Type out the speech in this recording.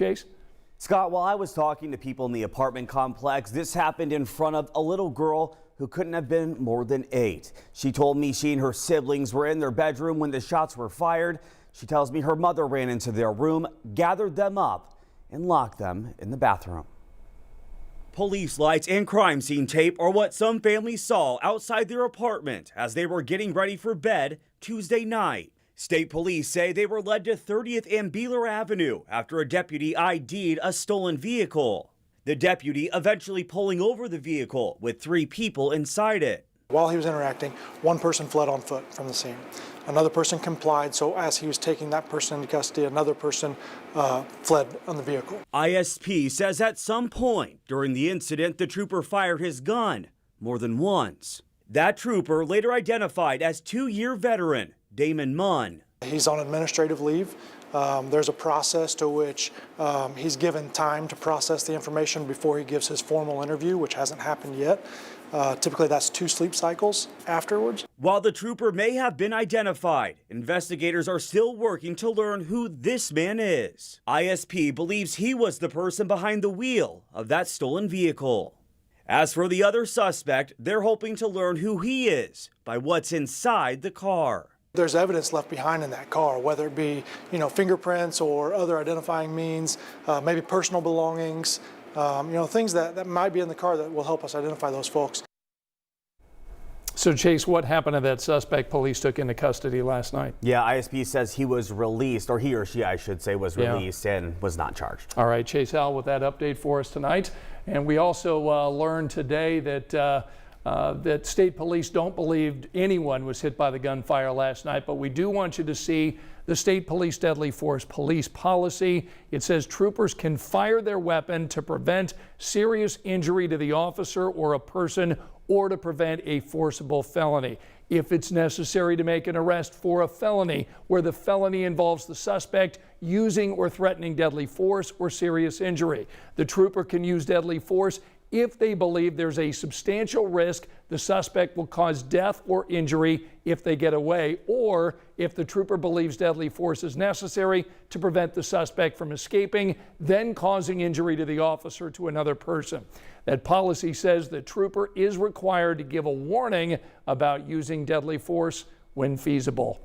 Chase? Scott, while I was talking to people in the apartment complex, this happened in front of a little girl who couldn't have been more than 8. She told me she and her siblings were in their bedroom when the shots were fired. She tells me her mother ran into their room, gathered them up, and locked them in the bathroom. Police lights and crime scene tape are what some families saw outside their apartment as they were getting ready for bed Tuesday night. State police say they were led to 30th and Beeler Avenue after a deputy ID'd a stolen vehicle. The deputy eventually pulling over the vehicle with 3 people inside it. While he was interacting, one person fled on foot from the scene. Another person complied, so as he was taking that person into custody, another person fled on the vehicle. ISP says at some point during the incident, the trooper fired his gun more than once. That trooper later identified as 2-year veteran Damon Munn. He's on administrative leave. There's a process to which he's given time to process the information before he gives his formal interview, which hasn't happened yet. Typically that's 2 sleep cycles afterwards. While the trooper may have been identified, investigators are still working to learn who this man is. ISP believes he was the person behind the wheel of that stolen vehicle. As for the other suspect, they're hoping to learn who he is by what's inside the car. There's evidence left behind in that car, whether it be, fingerprints or other identifying means, maybe personal belongings, things that might be in the car that will help us identify those folks. So Chase, what happened to that suspect police took into custody last night? Yeah, ISP says he was released, or he or she, I should say, was released and was not charged. All right, Chase Howell with that update for us tonight. And we also learned today that that state police don't believe anyone was hit by the gunfire last night, but we do want you to see the state police deadly force police policy. It says troopers can fire their weapon to prevent serious injury to the officer or a person or to prevent a forcible felony. If it's necessary to make an arrest for a felony where the felony involves the suspect using or threatening deadly force or serious injury, the trooper can use deadly force if they believe there's a substantial risk the suspect will cause death or injury if they get away, or if the trooper believes deadly force is necessary to prevent the suspect from escaping, then causing injury to the officer or to another person. That policy says the trooper is required to give a warning about using deadly force when feasible.